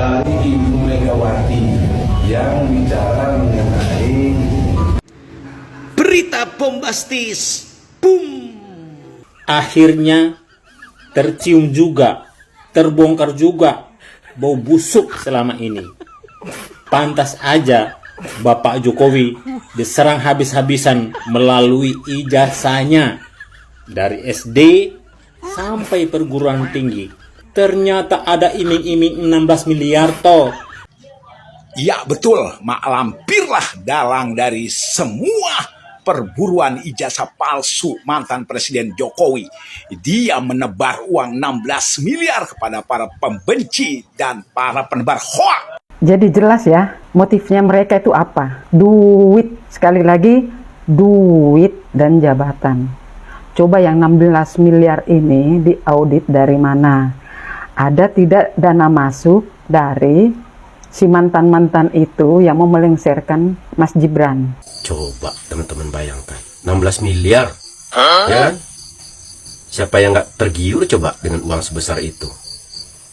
Dari Ibu Megawati yang bicara mengenai berita bombastis, boom. Akhirnya tercium juga, terbongkar juga bau busuk selama ini. Pantas aja Bapak Jokowi diserang habis-habisan melalui ijazahnya dari SD sampai perguruan tinggi. Ternyata ada iming-iming 16 miliar toh. Ya betul, mak lampirlah dalang dari semua perburuan ijazah palsu mantan Presiden Jokowi. Dia menebar uang 16 miliar kepada para pembenci dan para penebar hoak. Jadi jelas ya, motifnya mereka itu apa? Duit, sekali lagi, duit dan jabatan. Coba yang 16 miliar ini diaudit dari mana? Ada tidak dana masuk dari si mantan-mantan itu yang mau melengsarkan Mas Gibran? Coba teman-teman bayangkan, 16 miliar, ya kan? Siapa yang nggak tergiur coba dengan uang sebesar itu,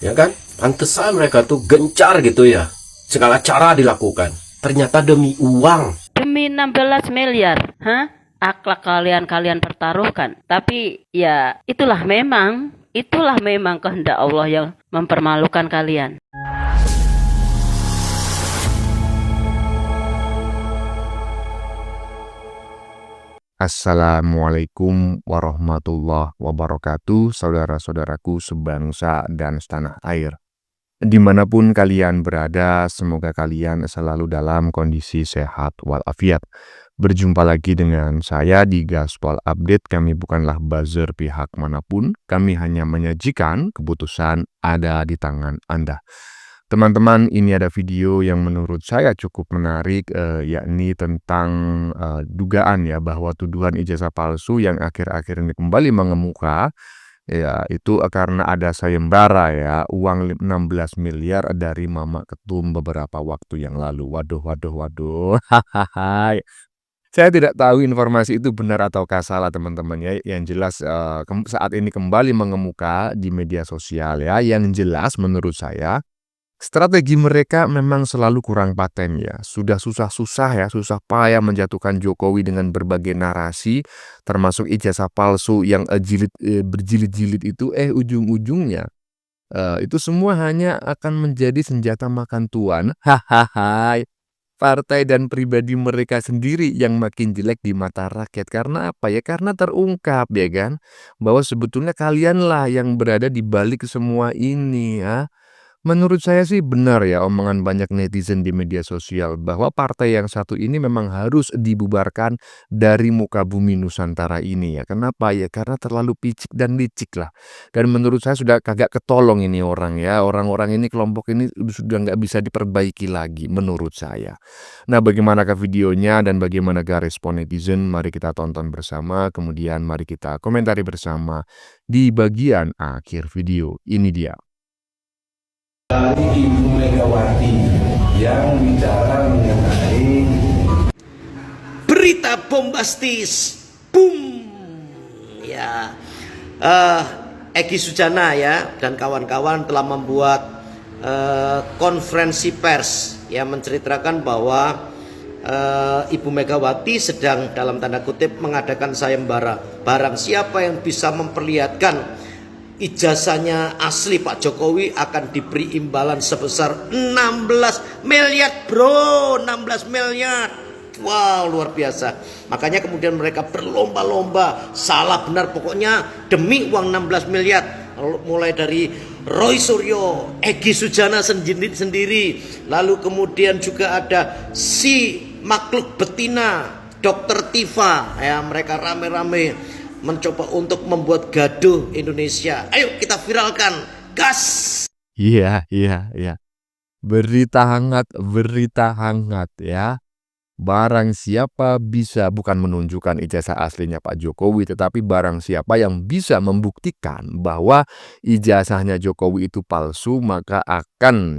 ya kan? Pantesan mereka tuh gencar gitu ya, segala cara dilakukan. Ternyata demi uang. Demi 16 miliar, akhlak kalian pertaruhkan. Tapi ya itulah memang kehendak Allah yang mempermalukan kalian. Assalamualaikum warahmatullahi wabarakatuh, saudara-saudaraku sebangsa dan setanah air. Dimanapun kalian berada, semoga kalian selalu dalam kondisi sehat walafiat. Berjumpa lagi dengan saya di Gaspol Update. Kami bukanlah buzzer pihak manapun, kami hanya menyajikan keputusan ada di tangan Anda. Teman-teman, ini ada video yang menurut saya cukup menarik, yakni tentang dugaan ya bahwa tuduhan ijazah palsu yang akhir-akhir ini kembali mengemuka, ya itu karena ada sayembara ya, uang 16 miliar dari Mama Ketum beberapa waktu yang lalu. Waduh. Saya tidak tahu informasi itu benar ataukah salah teman-teman ya. Yang jelas saat ini kembali mengemuka di media sosial ya. Yang jelas menurut saya strategi mereka memang selalu kurang paten ya. Sudah susah payah menjatuhkan Jokowi dengan berbagai narasi, termasuk ijazah palsu yang berjilid-jilid itu, ujung-ujungnya itu semua hanya akan menjadi senjata makan tuan. Partai dan pribadi mereka sendiri yang makin jelek di mata rakyat. Karena apa ya? Karena terungkap ya kan, bahwa sebetulnya kalianlah yang berada di balik semua ini ya. Menurut saya sih benar ya omongan banyak netizen di media sosial bahwa partai yang satu ini memang harus dibubarkan dari muka bumi Nusantara ini ya. Kenapa ya? Karena terlalu picik dan licik lah. Dan menurut saya sudah kagak ketolong ini orang ya. Orang-orang ini, kelompok ini sudah nggak bisa diperbaiki lagi menurut saya. Nah, bagaimanakah videonya dan bagaimanakah respon netizen? Mari kita tonton bersama, kemudian mari kita komentari bersama di bagian akhir video. Ini dia. dari Ibu Megawati yang bicara mengenai Berita bombastis, boom. Ya, Egy Sujana ya dan kawan-kawan telah membuat konferensi pers yang menceritakan bahwa Ibu Megawati sedang dalam tanda kutip mengadakan sayembara. Barang siapa yang bisa memperlihatkan ijazahnya asli Pak Jokowi akan diberi imbalan sebesar 16 miliar bro, 16 miliar. Wow, luar biasa. Makanya kemudian mereka berlomba-lomba, salah benar pokoknya demi uang 16 miliar. Mulai dari Roy Suryo, Egy Sujana sendiri, lalu kemudian juga ada si makhluk betina Dr. Tifa ya, mereka rame-rame mencoba untuk membuat gaduh Indonesia. Ayo kita viralkan, gas. Iya. Berita hangat ya. Barang siapa bisa bukan menunjukkan ijazah aslinya Pak Jokowi, tetapi barang siapa yang bisa membuktikan bahwa ijazahnya Jokowi itu palsu, maka akan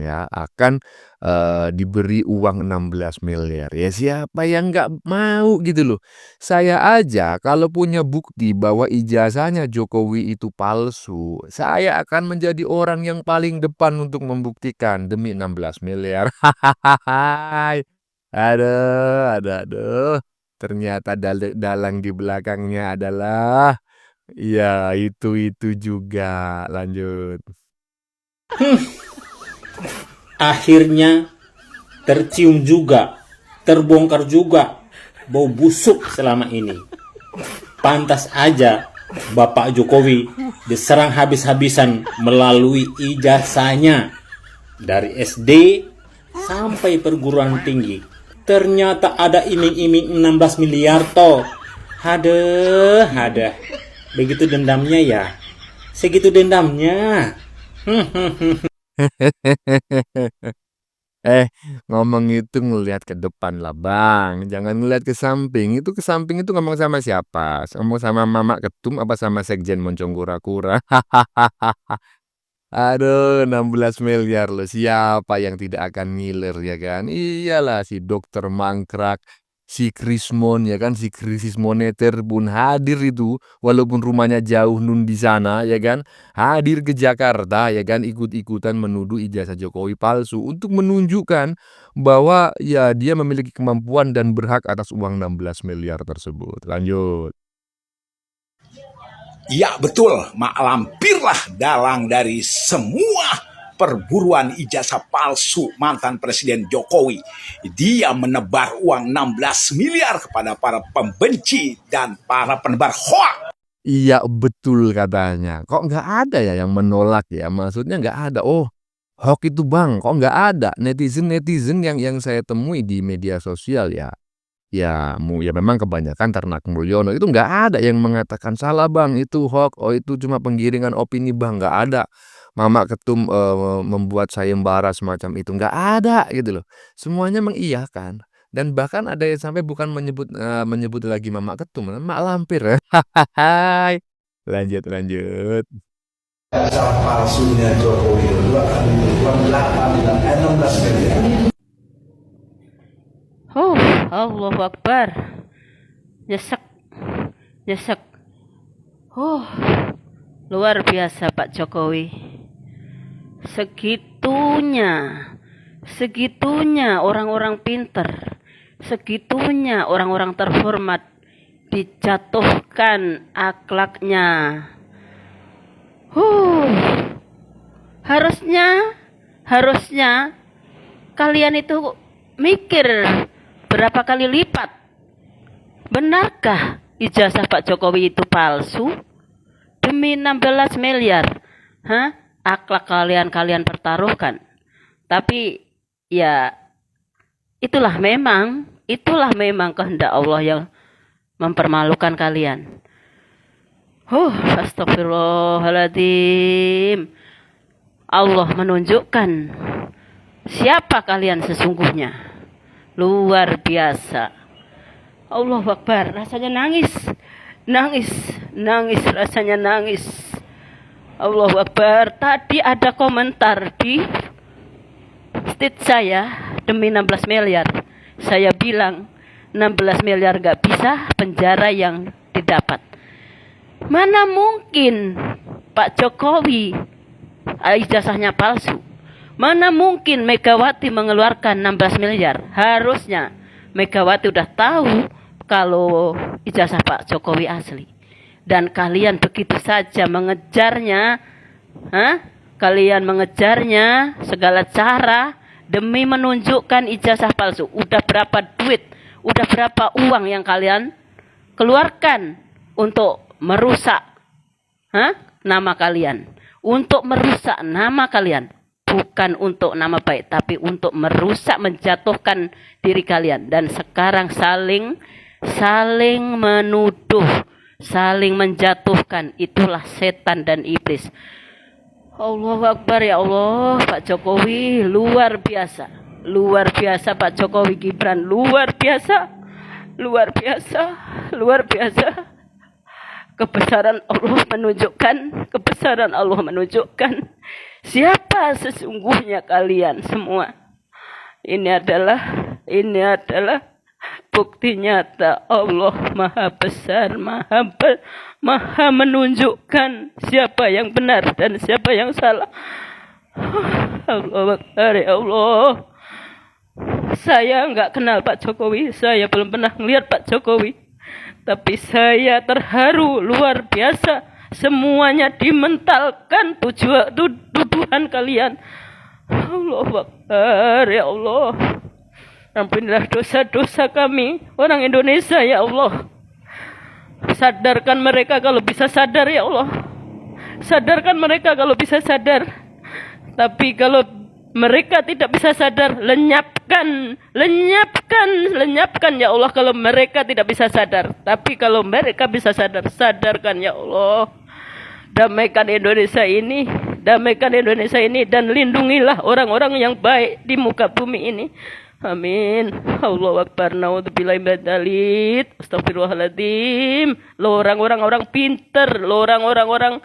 diberi uang 16 miliar. Ya siapa yang nggak mau gitu loh. Saya aja kalau punya bukti bahwa ijazahnya Jokowi itu palsu, saya akan menjadi orang yang paling depan untuk membuktikan demi 16 miliar. Hahaha. Aduh. Ternyata dalang di belakangnya adalah ya itu juga. Lanjut. Akhirnya tercium juga, terbongkar juga bau busuk selama ini. Pantas aja Bapak Jokowi diserang habis-habisan melalui ijazahnya dari SD sampai perguruan tinggi. Ternyata ada iming-iming 16 miliar toh. Ada. Begitu dendamnya ya. Segitu dendamnya. Ngomong itu ngelihat ke depan lah bang, jangan ngelihat ke samping. Itu ke samping itu ngomong sama siapa? Ngomong sama Mama Ketum apa sama Sekjen Moncong Kura-Kura? Aduh, 16 miliar loh. Siapa yang tidak akan ngiler ya kan? Iyalah si dokter mangkrak, si Krismon ya kan, si krisis moneter pun hadir itu, walaupun rumahnya jauh nun di sana ya kan, hadir ke Jakarta ya kan, ikut-ikutan menuduh ijazah Jokowi palsu untuk menunjukkan bahwa ya dia memiliki kemampuan dan berhak atas uang 16 miliar tersebut. Lanjut. Ya betul, mak lampirlah dalang dari semua perburuan ijazah palsu mantan Presiden Jokowi. Dia menebar uang 16 miliar kepada para pembenci dan para penebar hoak. Iya betul katanya. Kok nggak ada ya yang menolak ya? Maksudnya nggak ada. Oh, hoax itu bang, kok nggak ada? Netizen yang saya temui di media sosial ya. Ya memang kebanyakan ternak Mulyono itu nggak ada yang mengatakan salah bang itu hoax, oh itu cuma penggiringan opini bang, nggak ada. Mama Ketum membuat sayembara semacam itu nggak ada gitu loh. Semuanya mengiyakan dan bahkan ada yang sampai bukan menyebut lagi Mama Ketum, Mak Lampir ya. Lanjut. Ijazah palsunya Jokowi itu akan diberi uang 16 miliar. Allahu Akbar. Nyesek. Luar biasa Pak Jokowi. Segitunya orang-orang pinter, segitunya orang-orang terhormat dijatuhkan akhlaknya. Harusnya kalian itu mikir berapa kali lipat. Benarkah ijazah Pak Jokowi itu palsu? Demi 16 miliar. Akhlak kalian pertaruhkan. Tapi ya itulah memang kehendak Allah yang mempermalukan kalian. Astagfirullahaladzim. Allah menunjukkan siapa kalian sesungguhnya. Luar biasa. Allahu Akbar. Rasanya nangis. Rasanya nangis. Allahu Akbar. Tadi ada komentar di tweet saya demi 16 miliar. Saya bilang 16 miliar gak bisa, penjara yang didapat. Mana mungkin Pak Jokowi ijazahnya palsu? Mana mungkin Megawati mengeluarkan 16 miliar? Harusnya Megawati udah tahu kalau ijazah Pak Jokowi asli. Dan kalian begitu saja mengejarnya. Kalian mengejarnya segala cara demi menunjukkan ijazah palsu. Udah berapa duit, udah berapa uang yang kalian keluarkan untuk merusak nama kalian. Untuk merusak nama kalian. Bukan untuk nama baik, tapi untuk merusak, menjatuhkan diri kalian. Dan sekarang saling menuduh, saling menjatuhkan. Itulah setan dan iblis. Allahu Akbar ya Allah, Pak Jokowi luar biasa. Luar biasa Pak Jokowi Gibran, luar biasa, luar biasa, luar biasa. Kebesaran Allah menunjukkan siapa sesungguhnya kalian semua. Ini adalah bukti nyata Allah Maha Besar, Maha menunjukkan siapa yang benar dan siapa yang salah. Allah Akbar, ya Allah. Saya nggak kenal Pak Jokowi, saya belum pernah melihat Pak Jokowi, tapi saya terharu luar biasa. Semuanya dimentalkan tuduhan kalian. Allah Akbar, ya Allah. Ampunilah dosa-dosa kami, orang Indonesia, ya Allah. Sadarkan mereka kalau bisa sadar, ya Allah. Sadarkan mereka kalau bisa sadar. Tapi kalau mereka tidak bisa sadar, lenyapkan ya Allah kalau mereka tidak bisa sadar. Tapi kalau mereka bisa sadar, sadarkan ya Allah. Damaikan Indonesia ini dan lindungilah orang-orang yang baik di muka bumi ini. Amin. Allahu Akbar. Naudzubillahi min dzalik. Astagfirullahaladzim. Lo orang-orang pinter, lo orang-orang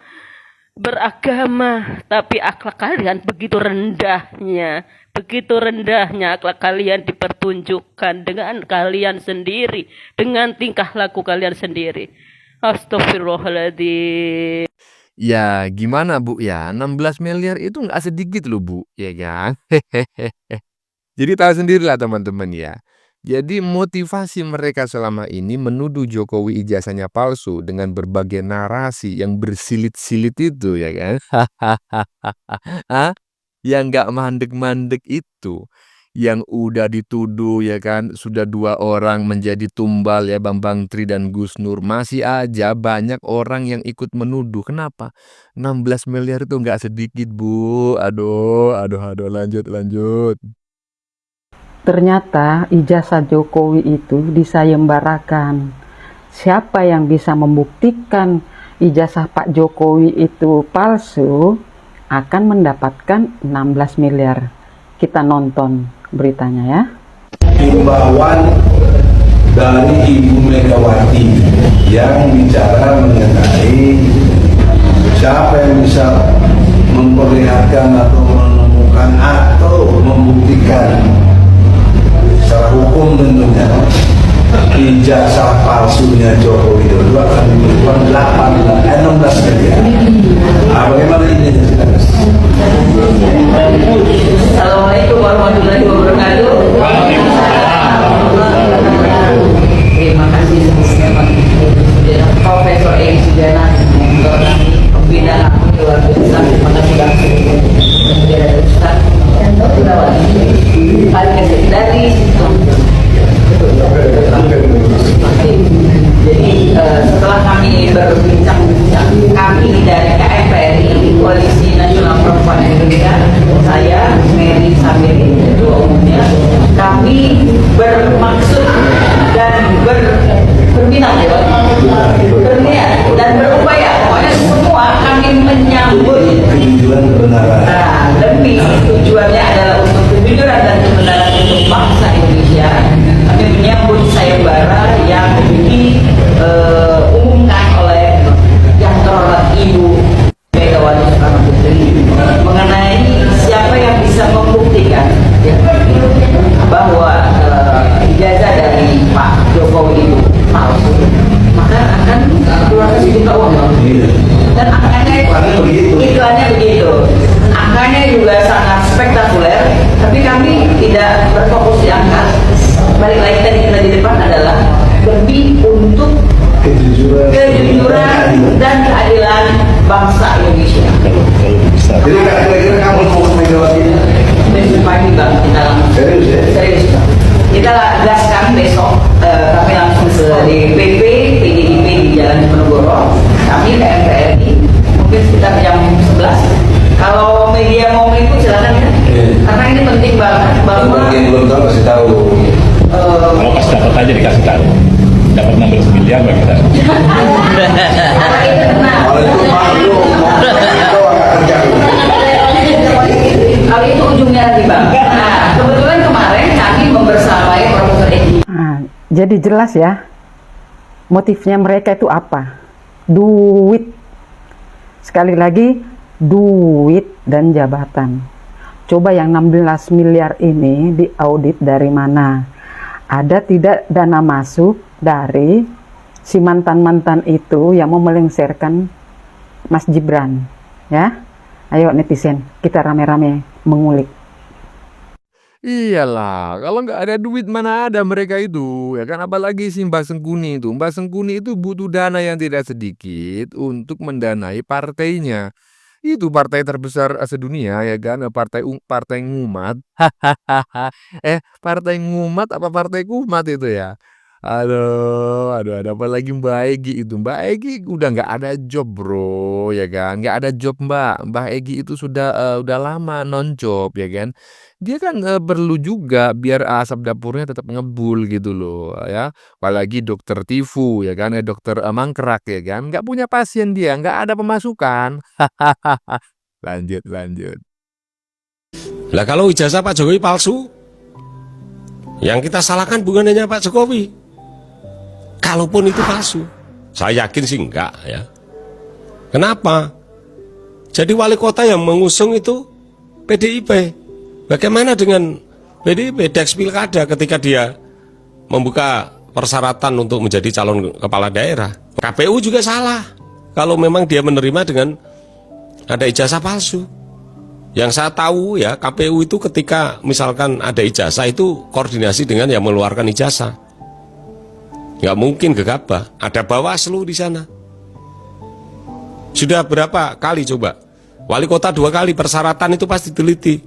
beragama, tapi akhlak kalian begitu rendahnya akhlak kalian dipertunjukkan dengan kalian sendiri, dengan tingkah laku kalian sendiri. Astagfirullahaladzim. Ya gimana Bu ya, 16 miliar itu nggak sedikit loh Bu, ya kan? Jadi tahu sendirilah teman-teman ya. Jadi motivasi mereka selama ini menuduh Jokowi ijazahnya palsu dengan berbagai narasi yang bersilit-silit itu ya kan. Yang nggak mandek-mandek itu. Yang udah dituduh ya kan, sudah 2 orang menjadi tumbal ya, Bambang Tri dan Gus Nur. Masih aja banyak orang yang ikut menuduh. Kenapa? 16 miliar itu nggak sedikit Bu. Aduh, lanjut. Ternyata ijazah Jokowi itu disayembarakan. Siapa yang bisa membuktikan ijazah Pak Jokowi itu palsu akan mendapatkan 16 miliar. Kita nonton beritanya ya. Himbauan dari Ibu Megawati yang bicara mengenai siapa yang bisa memperlihatkan atau menemukan atau membuktikan secara hukum tentunya ijazah palsunya Joko Widodo akan diberikan 16 miliar. Bagaimana ini? Assalamualaikum warahmatullahi wabarakatuh. Terima kasih sebesar Profesor Edi Sujana untuk pembinaan aku luar biasa. Terima kasih Bapak Ustaz dari jadi setelah kami berbincang-bincang, kami dari KMPRI Koalisi Nasional Perempuan Indonesia, saya Mary Samiri ketua umumnya, kami bermaksud dan berminat dan berupaya pokoknya semua kami menyambut demi tujuannya adalah untuk kejujuran dan kebenaran untuk bangsa Indonesia. Kami menyambut sayembara yang diumumkan oleh yang terhormat Ibu Megawati Soekarno Putri mengenai siapa yang bisa membuktikan ya, bahwa ijazah dari Pak Jokowi itu palsu, maka akan keluar sejumlah uang. Dan angkanya iklannya begitu. Angkanya juga sangat spektakuler, tapi kami tidak berfokus di angka. Balik lagi tadi kita di depan adalah lebih untuk kejujuran dan keadilan bangsa Indonesia. Jadi kira-kira kamu mau Megawati? Besok pagi Bang, kita langsung serius Bang. Kita gaskan besok, kami langsung ke DPP PDIP di Jalan Diponegoro. Kami ke MPRI mungkin sekitar jam 11. Kalau media mau meliput silakan ya. Karena ini penting banget bahwa yang belum tahu kasih tahu. Kalau pas dapat aja dikasih tahu. Dapat 16 miliar bagi kita. kalau itu tenang. Kalau itu malu, itu akan kerja. Kalau itu ujungnya lagi Bang. Nah, kebetulan kemarin Jadi jelas ya, motifnya mereka itu apa? Duit. Sekali lagi, duit dan jabatan. Coba yang 16 miliar ini diaudit dari mana? Ada tidak dana masuk dari si mantan-mantan itu yang mau melengsarkan Mas Gibran? Ya, ayo netizen, kita rame-rame mengulik. Iyalah, kalau nggak ada duit mana ada mereka itu, ya kan? Apalagi si Mbak Sengkuni itu. Mbak Sengkuni itu butuh dana yang tidak sedikit untuk mendanai partainya. Itu partai terbesar sedunia, ya kan? Partai Ngumat. Partai Ngumat apa partai Kumat itu ya? Aduh, ada apa lagi Mbak Egi itu? Mbak Egi udah nggak ada job bro, ya kan? Nggak ada job Mbak Egi itu udah lama non job, ya kan? Dia kan perlu juga biar asap dapurnya tetap ngebul gitu loh, ya. Apalagi dokter Tifu, ya kan? Dokter mangkrak, ya kan? Nggak punya pasien dia, nggak ada pemasukan. Lanjut. Lah kalau ijazah Pak Jokowi palsu, yang kita salahkan bukan hanya Pak Jokowi. Kalaupun itu palsu, saya yakin sih enggak ya. Kenapa? Jadi wali kota yang mengusung itu PDIP. Bagaimana dengan PDIP Dex Pilkada ketika dia membuka persyaratan untuk menjadi calon kepala daerah? KPU juga salah kalau memang dia menerima dengan ada ijazah palsu. Yang saya tahu ya, KPU itu ketika misalkan ada ijazah itu koordinasi dengan yang mengeluarkan ijazah. Nggak mungkin gegabah, ada Bawaslu di sana. Sudah berapa kali coba? Wali kota 2 kali, persyaratan itu pasti teliti.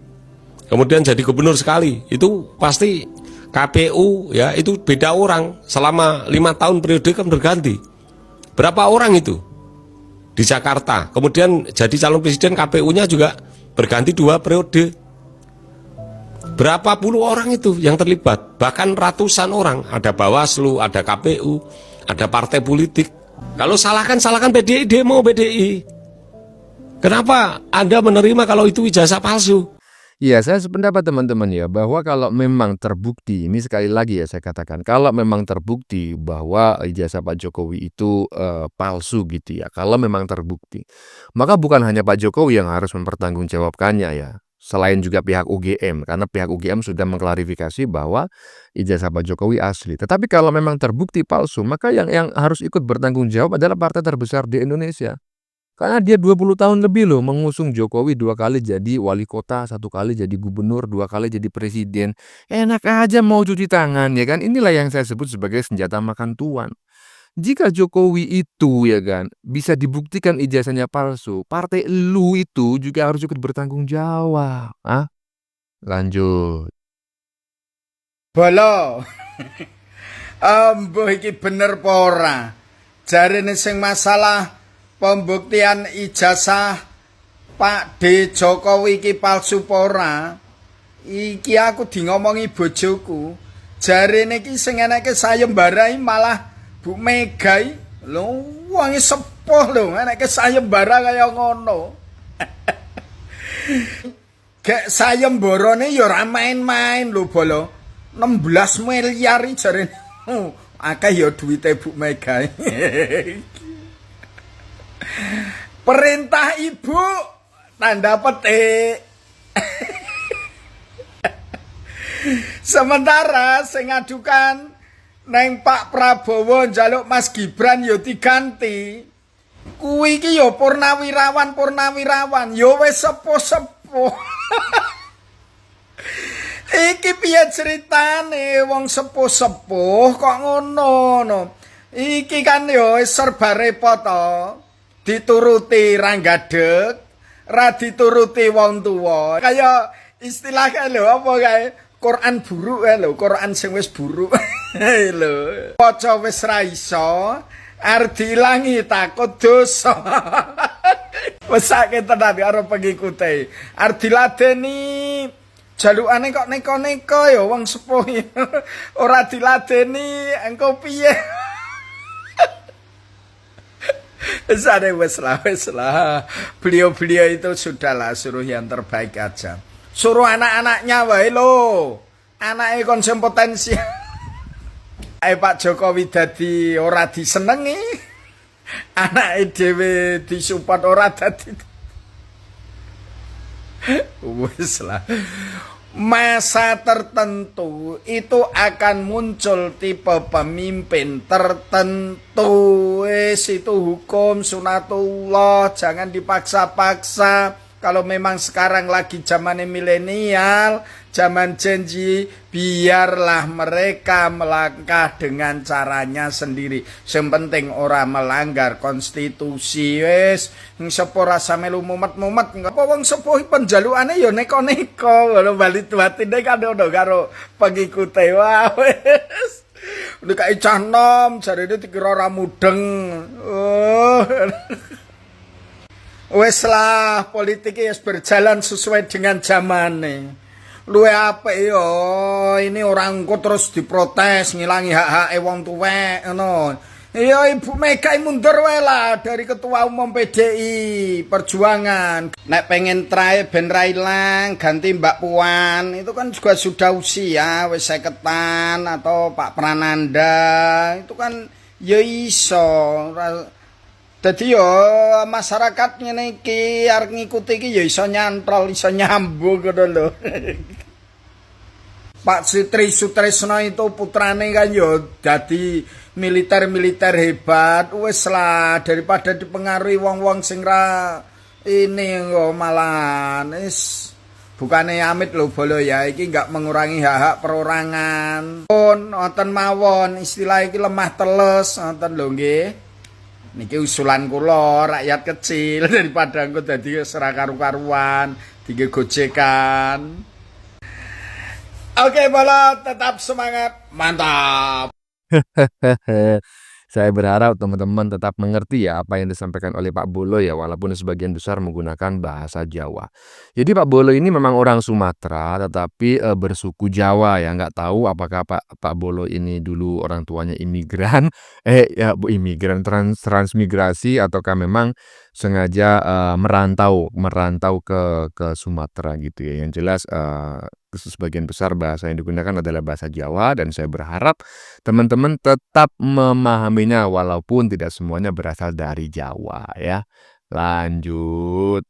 Kemudian jadi gubernur sekali, itu pasti KPU ya, itu beda orang. Selama 5 tahun periode kan berganti. Berapa orang itu di Jakarta? Kemudian jadi calon presiden KPU-nya juga berganti 2 periode. Berapa puluh orang itu yang terlibat, bahkan ratusan orang. Ada Bawaslu, ada KPU, ada partai politik. Kalau salahkan PDI, demo PDI. Kenapa Anda menerima kalau itu ijazah palsu? Iya, saya sependapat teman-teman ya, bahwa kalau memang terbukti, ini sekali lagi ya saya katakan, kalau memang terbukti bahwa ijazah Pak Jokowi itu palsu gitu ya, kalau memang terbukti, maka bukan hanya Pak Jokowi yang harus mempertanggungjawabkannya ya, selain juga pihak UGM, karena pihak UGM sudah mengklarifikasi bahwa ijazah Pak Jokowi asli. Tetapi kalau memang terbukti palsu, maka yang harus ikut bertanggung jawab adalah partai terbesar di Indonesia. Karena dia 20 tahun lebih loh mengusung Jokowi 2 kali jadi wali kota, 1 kali jadi gubernur, 2 kali jadi presiden. Enak aja mau cuci tangan, ya kan? Inilah yang saya sebut sebagai senjata makan tuan. Jika Jokowi itu ya kan bisa dibuktikan ijazahnya palsu, partai lu itu juga harus ikut bertanggung jawab. Lanjut. Bolo. Ambuh iki bener apa ora? Jarene sing masalah pembuktian ijazah Pak D Jokowi iki palsu apa ora? Iki aku dingomongi bojoku. Jarene iki sing enake sayembarai malah Bu Mega lho, wong sepuh lho, enake sayembara kaya ngono. Gek sayembarane ya ora main-main lho, Bolo. 16 miliar jarene. Akeh ya duwite Bu Mega. Perintah Ibu tanda petik. Sementara sing ngadukan neng Pak Prabowo njaluk Mas Gibran yo diganti. Kuwi iki yo purnawirawan yo wis sepuh-sepuh. Iki piye ceritane wong sepuh-sepuh kok ngono no. Iki kan yo serba repot to. Dituruti ra gadeg, ra dituruti wong tuwa. Kaya istilah kae lho apa kae Quran buruk lho, Quran sing wis buruk. Lho, waca wis ra iso, arep diilangi takut dosa. Wesake tenan karo pengikute. Arep diladeni jalukane kok neko-neko ya wong sepuh. Ora diladeni engko piye? Wes lah. Beliau-beliau itu sudahlah, suruh yang terbaik aja. Suruh anak-anaknya wae lo. Anaknya kon sing potensial. Pak Jokowi dadi ora disenengi, anake dhewe disupport ora dadi. Wis lah. Masa tertentu itu akan muncul tipe pemimpin tertentu. Wis itu hukum sunatullah, jangan dipaksa-paksa. Kalau memang sekarang lagi zamannya milenial, zaman Gen Z, biarlah mereka melangkah dengan caranya sendiri. Yang penting orang melanggar konstitusi. Wes, sepo rasa melu mumet-mumet, ngapa wong sepuh penjalukane ya neko-neko. Kalau bali tuatine kan ono karo pengikute wah wes. Udah kayak cah nom, jarine dikira ora mudeng. Oh. Wes lah, politik wis berjalan sesuai dengan zamane. Luwe apik yo, ini orang kok terus diprotes ngilangi hak-hak wong tuwek ngono. Iya Ibu Mega mundur wae lah dari Ketua Umum PDI Perjuangan. Nek pengen try ben ra ilang ganti Mbak Puan, itu kan juga sudah usia wis 50-an atau Pak Prananda, itu kan ya iso. Jadi yo masyarakat ngene iki arep ngikuti iki ya iso nyantol, iso nyambung ngono lho. Pak Sutri Sutresno itu putrane kan yo dadi militer hebat. Wis lah daripada dipengaruhi wong-wong sing ra ini kok malah wis bukane amit lho bolo ya iki enggak mengurangi hak-hak perorangan. Wonten mawon istilah iki lemah teles wonten lho nggih. Niki usulan kula rakyat kecil daripada engko dadi ora karu-karuan, tinggal gojekan. Oke, bola tetap semangat. Mantap. Saya berharap teman-teman tetap mengerti ya apa yang disampaikan oleh Pak Bolo ya, walaupun sebagian besar menggunakan bahasa Jawa. Jadi Pak Bolo ini memang orang Sumatera tetapi bersuku Jawa ya, nggak tahu apakah Pak Bolo ini dulu orang tuanya imigran, imigran transmigrasi ataukah memang sengaja merantau ke Sumatera gitu ya. Yang jelas sebagian besar bahasa yang digunakan adalah bahasa Jawa dan saya berharap teman-teman tetap memahaminya walaupun tidak semuanya berasal dari Jawa ya. Lanjut.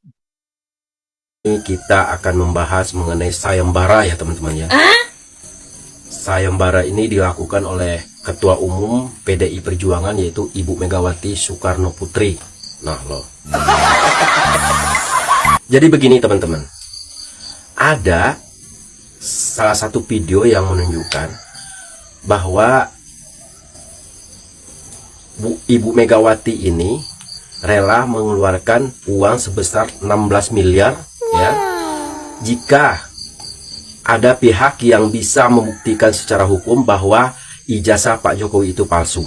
Ini kita akan membahas mengenai sayembara ya teman-teman ya. Sayembara ini dilakukan oleh Ketua Umum PDI Perjuangan yaitu Ibu Megawati Soekarno Putri. Nah loh. Jadi begini teman-teman. Ada salah satu video yang menunjukkan bahwa Ibu Megawati ini rela mengeluarkan uang sebesar 16 miliar ya jika ada pihak yang bisa membuktikan secara hukum bahwa ijazah Pak Jokowi itu palsu.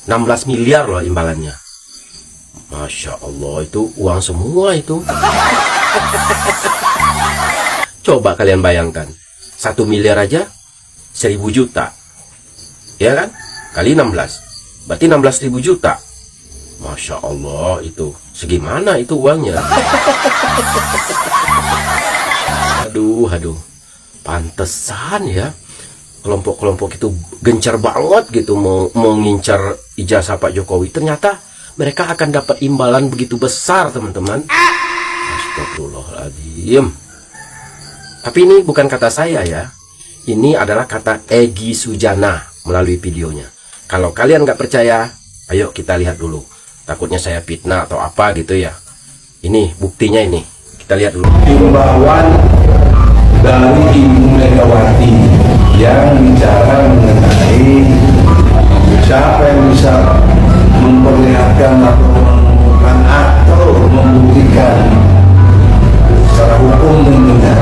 16 miliar loh imbalannya. Masya Allah, itu uang semua itu. Coba kalian bayangkan, 1 miliar aja 1.000 juta, ya kan? Kali 16, berarti 16.000 juta. Masya Allah, itu segimana itu uangnya? Aduh, pantesan ya kelompok-kelompok itu gencar banget gitu mau ngincar ijazah Pak Jokowi. Ternyata mereka akan dapat imbalan begitu besar teman-teman. Astagfirullahaladzim. Tapi ini bukan kata saya ya. Ini adalah kata Egy Sujana melalui videonya. Kalau kalian nggak percaya, ayo kita lihat dulu. Takutnya saya fitnah atau apa gitu ya. Ini buktinya ini. Kita lihat dulu. Himbauan dari Ibu Megawati yang bicara mengenai siapa yang bisa memperlihatkan atau menemukan atau membuktikan secara hukum tentunya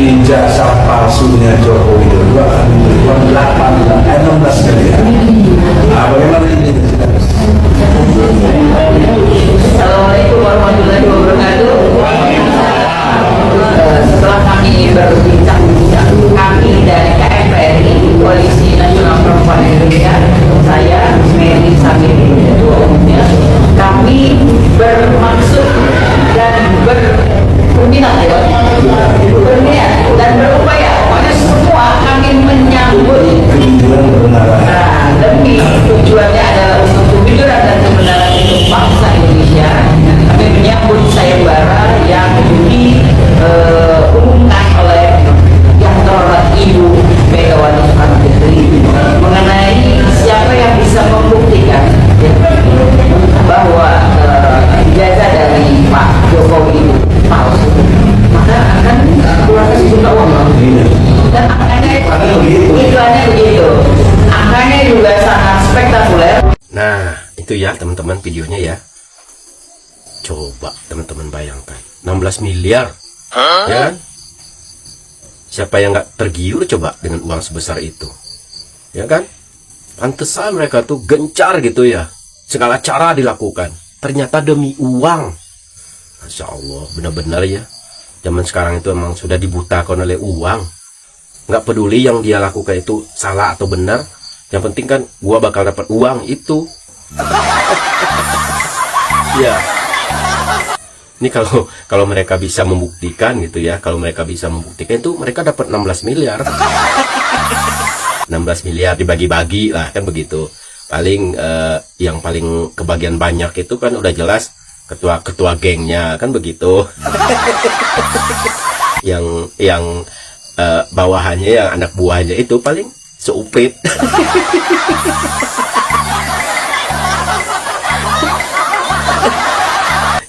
ijazah palsunya Joko Widodo akan diberikan 16 miliar. Bagaimana ini? Assalamualaikum warahmatullahi wabarakatuh. Setelah kami berbincang-bincang, kami dari KFRI Koalisi Nasional Perempuan Indonesia, saya Mary Samiri Ketua Umumnya, kami bermaksud dan berminat dan berupaya pada semua kami menyambut dan angkanya iklannya begitu. Angkanya juga sangat spektakuler. Nah, itu ya teman-teman videonya ya. Coba teman-teman bayangkan 16 miliar, ya kan? Siapa yang nggak tergiur coba dengan uang sebesar itu, ya kan? Pantesan mereka tuh gencar gitu ya, segala cara dilakukan. Ternyata demi uang. Masya Allah, benar-benar ya. Zaman sekarang itu emang sudah dibutakan oleh uang. Nggak peduli yang dia lakukan itu salah atau benar. Yang penting kan gua bakal dapat uang itu. Ya. Ini kalau mereka bisa membuktikan gitu ya, kalau mereka bisa membuktikan itu mereka dapat 16 miliar. 16 miliar dibagi-bagi lah kan begitu. Paling yang paling kebagian banyak itu kan udah jelas ketua gengnya kan begitu. yang bawahannya yang anak buahnya itu paling seuprit.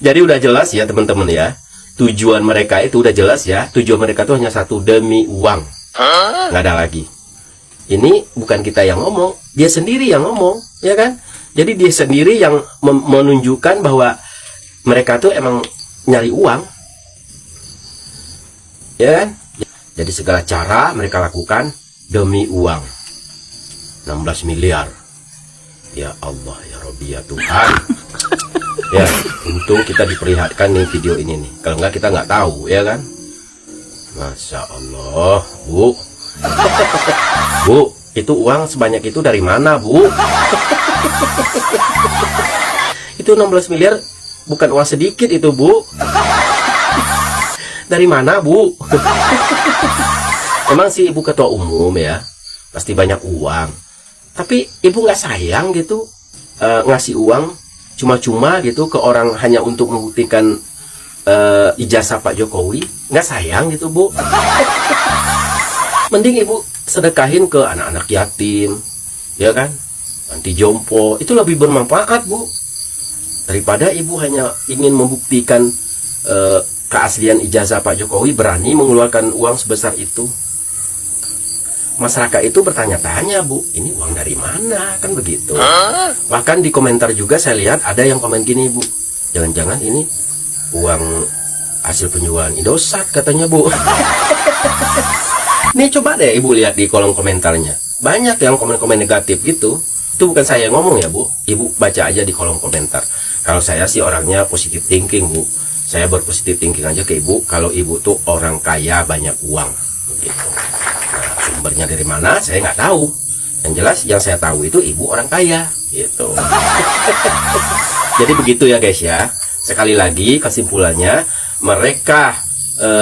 Jadi udah jelas ya teman-teman ya. Tujuan mereka itu udah jelas ya. Tujuan mereka itu hanya satu, demi uang. Nggak ada lagi. Ini bukan kita yang ngomong, dia sendiri yang ngomong, ya kan? Jadi dia sendiri yang menunjukkan bahwa mereka tuh emang nyari uang. Ya kan? Jadi segala cara mereka lakukan demi uang. 16 miliar. Ya Allah, ya Rabbi, ya Tuhan. Ya, untung kita diperlihatkan nih video ini nih. Kalau nggak kita nggak tahu, ya kan? Masya Allah, Bu. Bu, itu uang sebanyak itu dari mana, Bu? Itu 16 miliar bukan uang sedikit itu, Bu. Dari mana, Bu? Emang sih Ibu ketua umum ya, pasti banyak uang. Tapi Ibu nggak sayang gitu ngasih uang cuma-cuma gitu ke orang hanya untuk membuktikan ijazah Pak Jokowi? Nggak sayang gitu, Bu? Mending Ibu sedekahin ke anak-anak yatim, ya kan? Anti jompo, itu lebih bermanfaat, Bu. Daripada Ibu hanya ingin membuktikan keaslian ijazah Pak Jokowi, berani mengeluarkan uang sebesar itu. Masyarakat itu bertanya-tanya, Bu, ini uang dari mana? Kan begitu. Bahkan di komentar juga saya lihat ada yang komen gini, Bu, jangan-jangan ini uang hasil penjualan Indosat katanya, Bu. Nih coba deh Ibu lihat di kolom komentarnya. Banyak yang komen-komen negatif gitu. Itu bukan saya yang ngomong ya, Bu. Ibu baca aja di kolom komentar. Kalau saya sih orangnya positive thinking, Bu. Saya berpositif thinking aja ke Ibu. Kalau Ibu tuh orang kaya banyak uang. Begitu. Nah, sumbernya dari mana saya nggak tahu. Yang jelas yang saya tahu itu Ibu orang kaya. Gitu. Jadi begitu ya guys ya. Sekali lagi kesimpulannya, mereka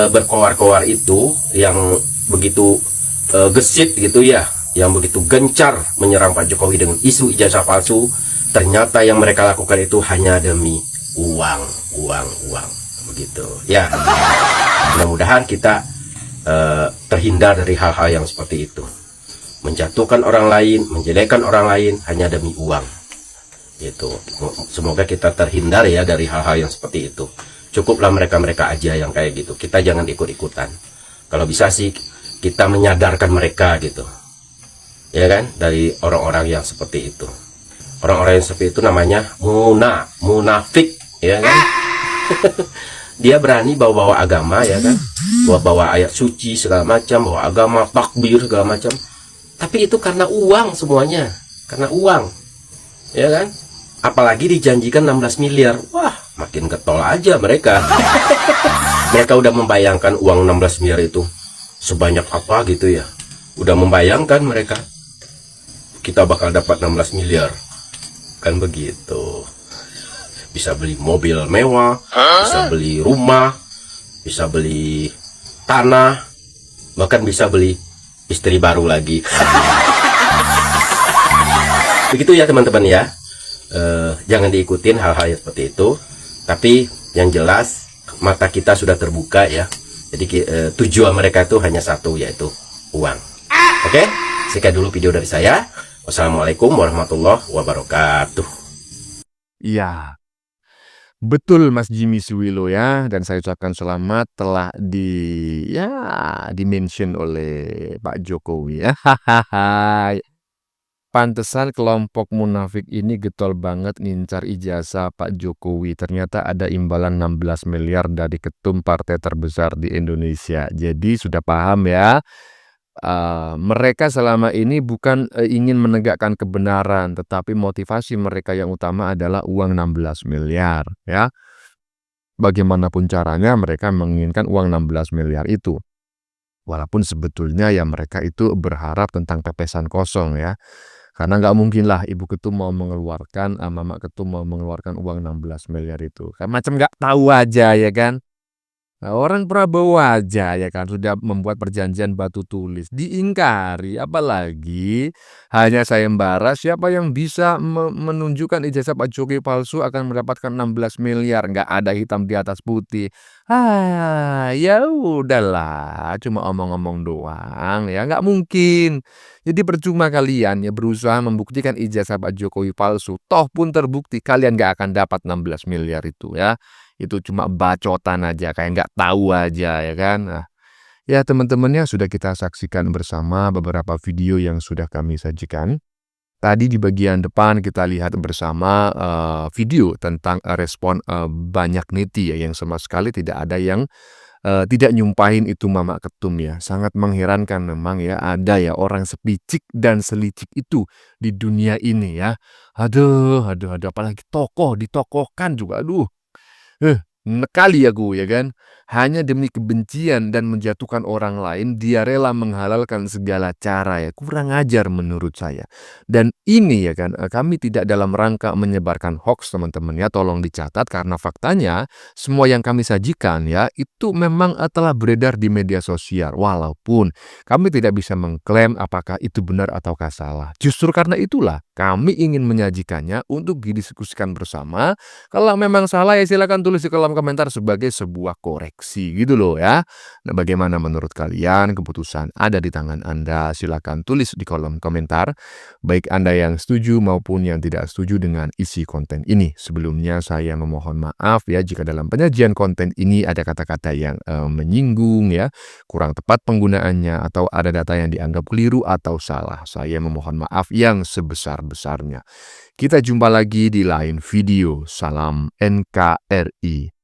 berkoar-koar itu yang begitu gesit gitu ya, yang begitu gencar menyerang Pak Jokowi dengan isu ijazah palsu, ternyata yang mereka lakukan itu hanya demi uang begitu ya. Mudah-mudahan kita terhindar dari hal-hal yang seperti itu, menjatuhkan orang lain, menjelekkan orang lain hanya demi uang gitu. Semoga kita terhindar ya dari hal-hal yang seperti itu. Cukuplah mereka-mereka aja yang kayak gitu, kita jangan ikut-ikutan. Kalau bisa sih kita menyadarkan mereka gitu, ya kan, dari orang-orang yang seperti itu. Orang-orang yang seperti itu namanya munafik, ya kan. Dia berani bawa-bawa agama, ya kan, bawa-bawa ayat suci segala macam, bawa agama, takbir segala macam. Tapi itu karena uang semuanya, karena uang, ya kan. Apalagi dijanjikan 16 miliar, wah makin getol aja mereka. Mereka udah membayangkan uang 16 miliar itu sebanyak apa gitu ya. Udah membayangkan mereka, kita bakal dapat 16 miliar. Kan begitu. Bisa beli mobil mewah, bisa beli rumah, bisa beli tanah, bahkan bisa beli istri baru lagi. Begitu ya teman-teman ya. Jangan diikutin hal-hal yang seperti itu. Tapi yang jelas mata kita sudah terbuka ya. Jadi tujuan mereka itu hanya satu, yaitu uang. Oke, sekian dulu video dari saya. Wassalamualaikum warahmatullahi wabarakatuh. Ya, Betul Mas Jimmy Suwilo ya, dan saya ucapkan selamat telah di-mention oleh Pak Jokowi ya. Pantesan kelompok munafik ini getol banget ngincar ijazah Pak Jokowi. Ternyata ada imbalan 16 miliar dari ketum partai terbesar di Indonesia. Jadi sudah paham ya. Mereka selama ini bukan ingin menegakkan kebenaran, tetapi motivasi mereka yang utama adalah uang 16 miliar ya. Bagaimanapun caranya mereka menginginkan uang 16 miliar itu. Walaupun sebetulnya ya mereka itu berharap tentang pepesan kosong ya. Karena nggak mungkin lah Ibu Ketum mau mengeluarkan, Mama Ketum mau mengeluarkan uang 16 miliar itu. Kan macam nggak tahu aja ya kan. Nah, orang Prabowo aja ya kan sudah membuat perjanjian batu tulis, diingkari, apalagi hanya sayembara siapa yang bisa menunjukkan ijazah Pak Jokowi palsu akan mendapatkan 16 miliar, nggak ada hitam di atas putih. Ya udahlah, cuma omong-omong doang ya, nggak mungkin. Jadi percuma kalian ya berusaha membuktikan ijazah Pak Jokowi palsu, toh pun terbukti kalian nggak akan dapat 16 miliar itu ya. Itu cuma bacotan aja, kayak nggak tahu aja ya kan. Nah, ya teman-temannya sudah kita saksikan bersama beberapa video yang sudah kami sajikan. Tadi di bagian depan kita lihat bersama video tentang respon banyak neti ya, yang sama sekali tidak ada yang tidak nyumpahin itu Mama Ketum ya. Sangat mengherankan memang ya, ada ya orang sepicik dan selicik itu di dunia ini ya. Aduh, apalagi tokoh ditokohkan juga, aduh. Nekali aku ya kan. Hanya demi kebencian dan menjatuhkan orang lain, dia rela menghalalkan segala cara ya. Kurang ajar menurut saya. Dan ini ya kan, kami tidak dalam rangka menyebarkan hoax teman-teman ya. Tolong dicatat karena faktanya semua yang kami sajikan ya itu memang telah beredar di media sosial. Walaupun kami tidak bisa mengklaim apakah itu benar ataukah salah. Justru karena itulah kami ingin menyajikannya untuk didiskusikan bersama. Kalau memang salah ya silakan tulis di kolom komentar sebagai sebuah koreksi gitu loh ya. Nah, bagaimana menurut kalian? Keputusan ada di tangan Anda. Silakan tulis di kolom komentar. Baik Anda yang setuju maupun yang tidak setuju dengan isi konten ini. Sebelumnya saya memohon maaf ya jika dalam penyajian konten ini ada kata-kata yang menyinggung ya, kurang tepat penggunaannya atau ada data yang dianggap keliru atau salah. Saya memohon maaf yang sebesar-besarnya. Kita jumpa lagi di lain video. Salam NKRI.